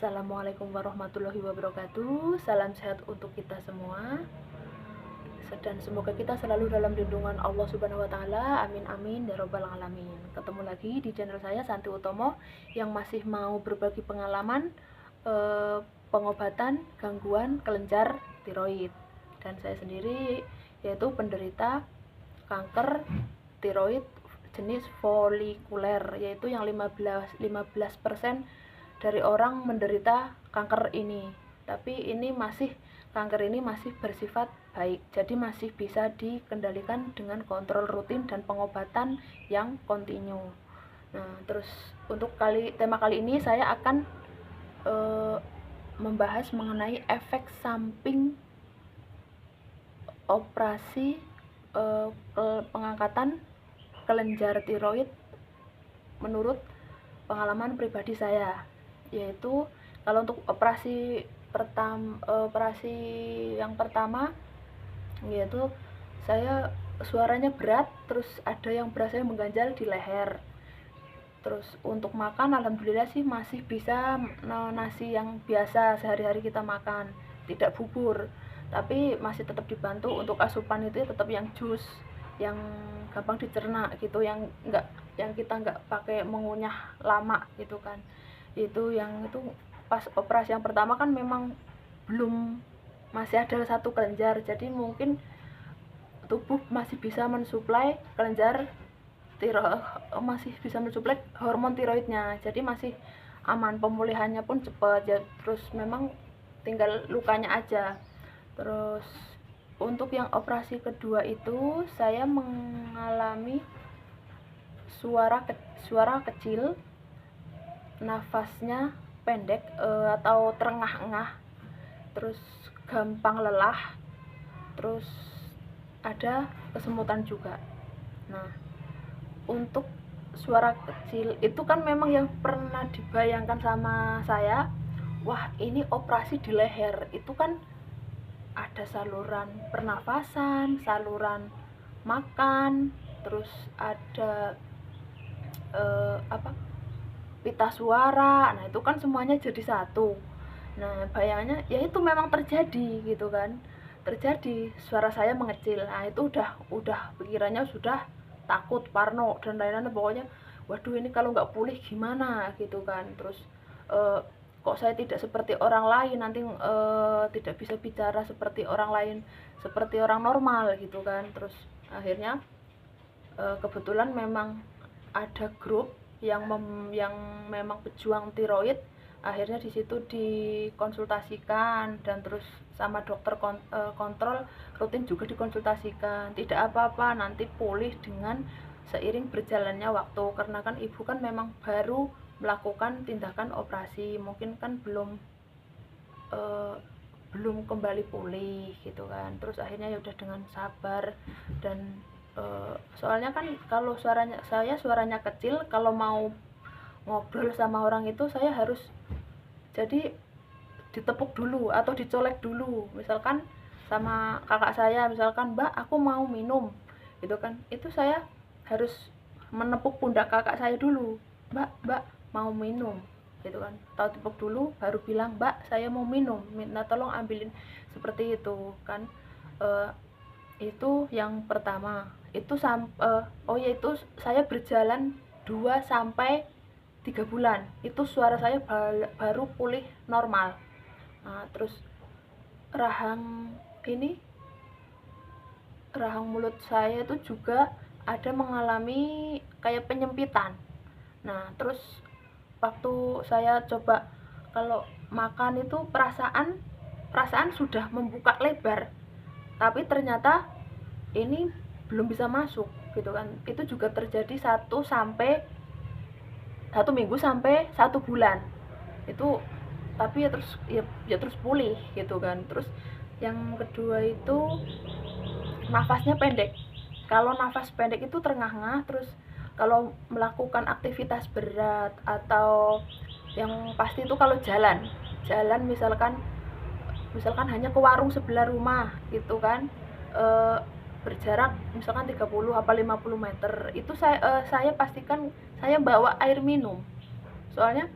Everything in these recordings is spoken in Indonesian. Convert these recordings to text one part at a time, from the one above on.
Assalamualaikum warahmatullahi wabarakatuh. Salam sehat untuk kita semua. Dan semoga kita selalu dalam lindungan Allah Subhanahu wa taala. Amin amin ya rabbal alamin. Ketemu lagi di channel saya Santi Utomo yang masih mau berbagi pengalaman pengobatan gangguan kelenjar tiroid. Dan saya sendiri yaitu penderita kanker tiroid jenis folikuler, yaitu yang 15% dari orang menderita kanker ini. Tapi kanker ini masih bersifat baik, jadi masih bisa dikendalikan dengan kontrol rutin dan pengobatan yang kontinu. Nah, terus untuk tema kali ini saya akan membahas mengenai efek samping operasi pengangkatan kelenjar tiroid menurut pengalaman pribadi saya, yaitu kalau untuk operasi yang pertama yaitu saya suaranya berat, terus ada yang berasa mengganjal di leher. Terus untuk makan alhamdulillah sih masih bisa nasi yang biasa sehari-hari kita makan, tidak bubur, tapi masih tetap dibantu untuk asupan itu tetap yang jus, yang gampang dicerna gitu, yang kita nggak pakai mengunyah lama gitu kan. Itu pas operasi yang pertama kan memang masih ada satu kelenjar, jadi mungkin tubuh masih bisa mensuplai masih bisa mensuplai hormon tiroidnya, jadi masih aman, pemulihannya pun cepat ya. Terus memang tinggal lukanya aja. Terus untuk yang operasi kedua itu saya mengalami suara kecil, nafasnya pendek atau terengah-engah, terus gampang lelah, terus ada kesemutan juga. Nah, untuk suara kecil itu kan memang yang pernah dibayangkan sama saya, wah ini operasi di leher, itu kan ada saluran pernafasan, saluran makan, terus ada pita suara. Nah, itu kan semuanya jadi satu. Nah, bayangannya ya itu memang terjadi gitu kan. Terjadi, suara saya mengecil. Nah, itu udah pikirannya sudah takut, parno dan lain-lain, pokoknya waduh ini kalau nggak pulih gimana gitu kan. Terus kok saya tidak seperti orang lain, nanti tidak bisa bicara seperti orang lain, seperti orang normal gitu kan. Terus akhirnya kebetulan memang ada grup yang memang pejuang tiroid. Akhirnya di situ dikonsultasikan dan terus sama dokter kontrol rutin juga dikonsultasikan. Tidak apa-apa, nanti pulih dengan seiring berjalannya waktu, karena kan ibu kan memang baru melakukan tindakan operasi, mungkin kan belum kembali pulih gitu kan. Terus akhirnya ya udah dengan sabar. Dan soalnya kan kalau suaranya kecil, kalau mau ngobrol sama orang itu saya harus jadi ditepuk dulu atau dicolek dulu, misalkan sama kakak saya, misalkan mbak aku mau minum gitu kan, itu saya harus menepuk pundak kakak saya dulu, mbak mau minum gitu kan, tahu tepuk dulu baru bilang mbak saya mau minum, minta tolong ambilin, seperti itu kan. Itu yang pertama. Itu itu saya berjalan 2 sampai 3 bulan itu suara saya baru pulih normal. Nah, terus rahang mulut saya itu juga ada mengalami kayak penyempitan. Nah, terus waktu saya coba kalau makan itu perasaan sudah membuka lebar, tapi ternyata ini belum bisa masuk gitu kan. Itu juga terjadi 1 minggu sampai 1 bulan itu, tapi ya terus pulih gitu kan. Terus yang kedua itu nafasnya pendek. Kalau nafas pendek itu terengah-engah, terus kalau melakukan aktivitas berat atau yang pasti itu kalau jalan misalkan hanya ke warung sebelah rumah gitu kan, berjarak misalkan 30 apa 50 meter, itu saya pastikan saya bawa air minum. Soalnya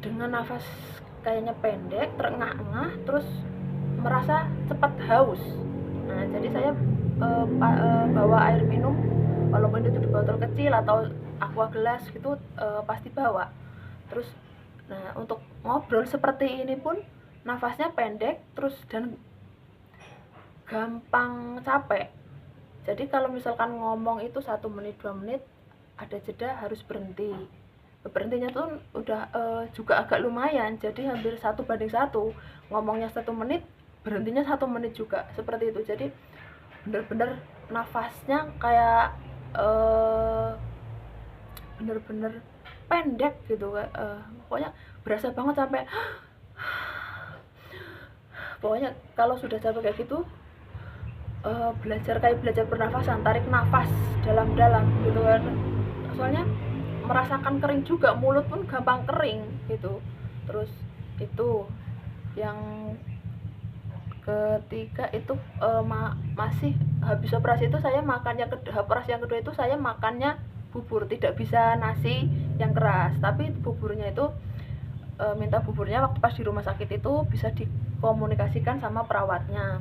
dengan nafas kayaknya pendek, terengah-engah, terus merasa cepat haus. Nah, jadi saya bawa air minum, walaupun itu di botol kecil atau aqua gelas gitu, pasti bawa. Terus, nah untuk ngobrol seperti ini pun nafasnya pendek, terus dan gampang capek. Jadi kalau misalkan ngomong itu 1 menit 2 menit ada jeda harus berhenti. Berhentinya tuh udah juga agak lumayan, jadi hampir 1:1. Ngomongnya 1 menit, berhentinya 1 menit juga, seperti itu. Jadi bener-bener nafasnya kayak bener-bener pendek gitu, pokoknya berasa banget sampai pokoknya kalau sudah capek kayak gitu, belajar pernafasan, tarik nafas dalam-dalam gitu kan. Soalnya merasakan kering juga, mulut pun gampang kering gitu. Terus itu yang ketiga itu masih habis operasi itu saya makannya operasi yang kedua itu saya makannya bubur, tidak bisa nasi yang keras, tapi buburnya itu minta buburnya waktu pas di rumah sakit itu bisa dikomunikasikan sama perawatnya,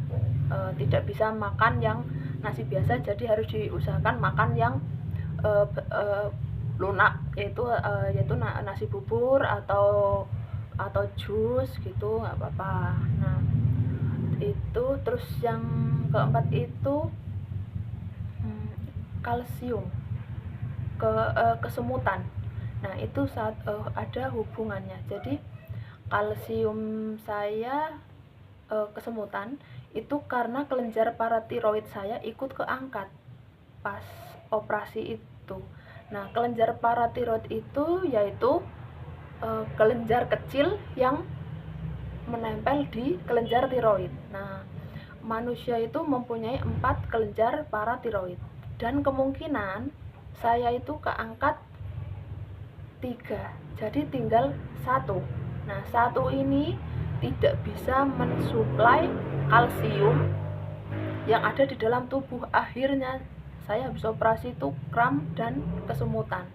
tidak bisa makan yang nasi biasa, jadi harus diusahakan makan yang lunak, yaitu nasi bubur atau jus gitu, nggak apa-apa. Nah itu terus yang keempat itu kalsium, kesemutan. Nah itu saat ada hubungannya. Jadi kalsium saya kesemutan itu karena kelenjar paratiroid saya ikut keangkat pas operasi itu. Nah kelenjar paratiroid itu yaitu kelenjar kecil yang menempel di kelenjar tiroid. Nah, manusia itu mempunyai 4 kelenjar paratiroid dan kemungkinan saya itu keangkat 3, jadi tinggal 1. Nah, 1 ini tidak bisa mensuplai kalsium yang ada di dalam tubuh. Akhirnya saya habis operasi itu kram dan kesemutan.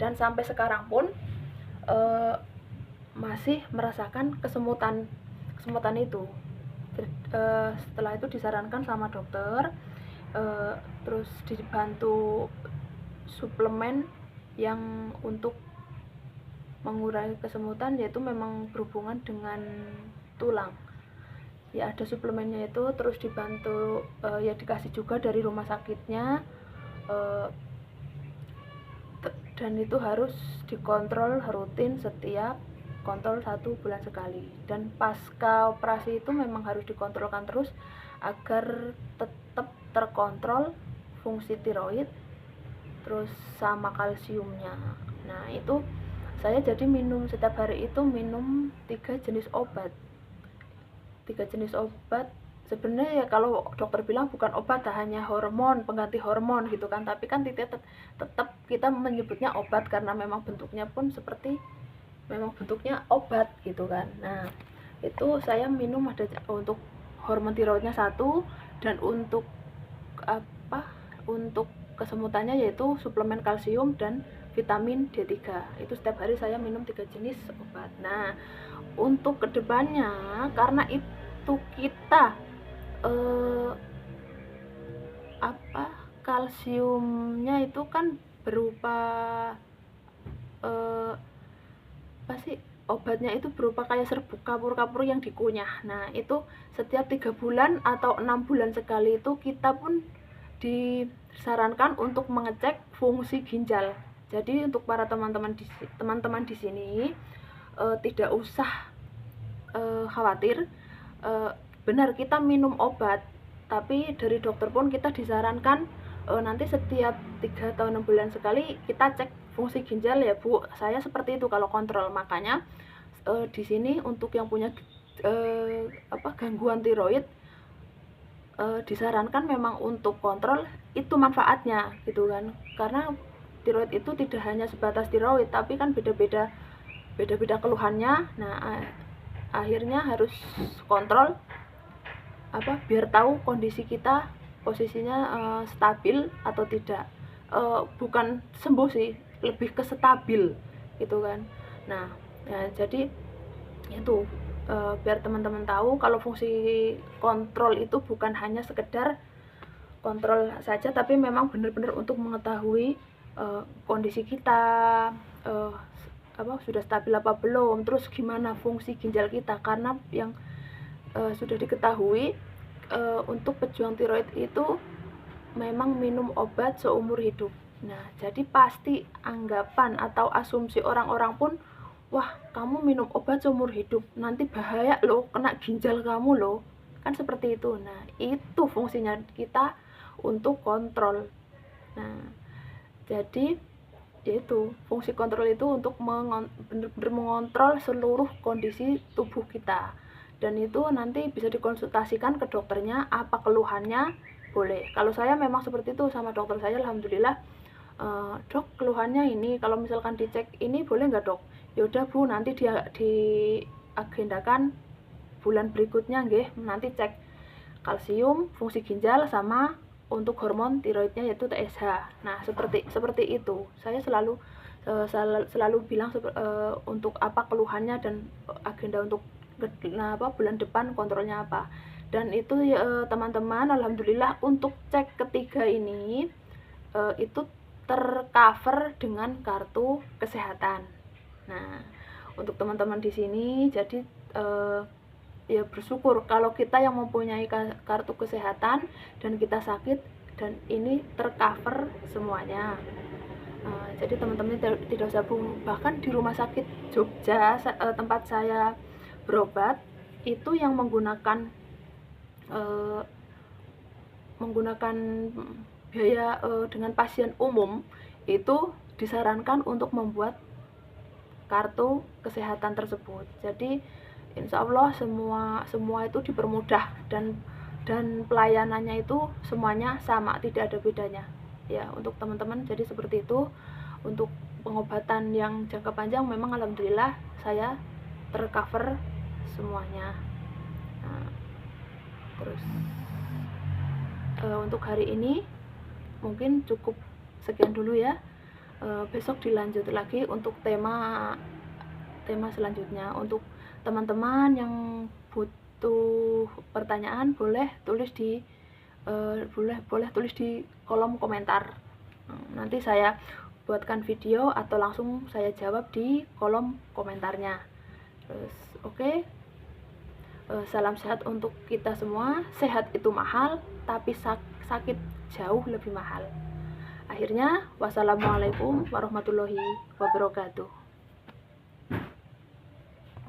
Dan sampai sekarang pun masih merasakan kesemutan itu. Setelah itu disarankan sama dokter, terus dibantu suplemen yang untuk mengurangi kesemutan, yaitu memang berhubungan dengan tulang. Ya ada suplemennya itu, terus dibantu ya dikasih juga dari rumah sakitnya, dan itu harus dikontrol rutin, setiap kontrol 1 bulan sekali. Dan pasca operasi itu memang harus dikontrolkan terus agar tetap terkontrol fungsi tiroid terus sama kalsiumnya. Nah itu saya jadi minum setiap hari itu minum 3 jenis obat. 3 jenis obat sebenarnya ya kalau dokter bilang bukan obat, hanya hormon, pengganti hormon gitu kan, tapi kan tetap kita menyebutnya obat karena memang bentuknya pun seperti memang bentuknya obat gitu kan. Nah itu saya minum ada untuk hormon tiroidnya 1, dan untuk untuk kesemutannya yaitu suplemen kalsium dan vitamin D3. Itu setiap hari saya minum 3 jenis obat. Nah untuk kedepannya karena itu kita kalsiumnya itu kan berupa obatnya itu berupa kayak serbuk kapur-kapur yang dikunyah. Nah itu setiap 3 bulan atau 6 bulan sekali itu kita pun disarankan untuk mengecek fungsi ginjal. Jadi untuk para teman-teman di sini tidak usah khawatir. Benar kita minum obat, tapi dari dokter pun kita disarankan nanti setiap 3 atau 6 bulan sekali kita cek fungsi ginjal ya Bu. Saya seperti itu kalau kontrol. Makanya di sini untuk yang punya gangguan tiroid disarankan memang untuk kontrol, itu manfaatnya gitu kan. Karena tiroid itu tidak hanya sebatas tiroid, tapi kan beda-beda keluhannya. Nah akhirnya harus kontrol biar tahu kondisi kita posisinya stabil atau tidak. Bukan sembuh sih, lebih ke stabil gitu kan. Nah Ya, jadi itu biar teman-teman tahu kalau fungsi kontrol itu bukan hanya sekedar kontrol saja, tapi memang benar-benar untuk mengetahui kondisi kita, sudah stabil apa belum, terus gimana fungsi ginjal kita. Karena yang sudah diketahui untuk pejuang tiroid itu memang minum obat seumur hidup. Nah, jadi pasti anggapan atau asumsi orang-orang pun, wah kamu minum obat seumur hidup, nanti bahaya loh, kena ginjal kamu loh. Kan seperti itu. Nah, itu fungsinya kita untuk kontrol. Nah, jadi yaitu fungsi kontrol itu untuk benar-benar mengontrol seluruh kondisi tubuh kita, dan itu nanti bisa dikonsultasikan ke dokternya. Apa keluhannya boleh, kalau saya memang seperti itu sama dokter saya, alhamdulillah. Dok, keluhannya ini, kalau misalkan dicek ini boleh nggak dok? Yaudah Bu, nanti dia diagendakan bulan berikutnya nggih, nanti cek kalsium, fungsi ginjal, sama untuk hormon tiroidnya yaitu TSH. Nah, seperti itu. Saya selalu bilang untuk apa keluhannya dan agenda untuk bulan depan kontrolnya apa. Dan itu teman-teman, alhamdulillah untuk cek ketiga ini itu tercover dengan kartu kesehatan. Nah, untuk teman-teman di sini jadi ya bersyukur kalau kita yang mempunyai kartu kesehatan dan kita sakit dan ini tercover semuanya. Jadi teman-teman tidak usah bingung. Bahkan di rumah sakit Jogja tempat saya berobat itu yang menggunakan biaya dengan pasien umum itu disarankan untuk membuat kartu kesehatan tersebut. Jadi insya Allah semua itu dipermudah, dan pelayanannya itu semuanya sama, tidak ada bedanya ya untuk teman-teman. Jadi seperti itu. Untuk pengobatan yang jangka panjang memang alhamdulillah saya tercover semuanya. Nah, terus untuk hari ini mungkin cukup sekian dulu ya. Besok dilanjut lagi untuk tema selanjutnya. Untuk teman-teman yang butuh pertanyaan boleh tulis di tulis di kolom komentar. Nanti saya buatkan video atau langsung saya jawab di kolom komentarnya. Terus oke. Salam sehat untuk kita semua. Sehat itu mahal, tapi sakit jauh lebih mahal. Akhirnya, wassalamualaikum warahmatullahi wabarakatuh.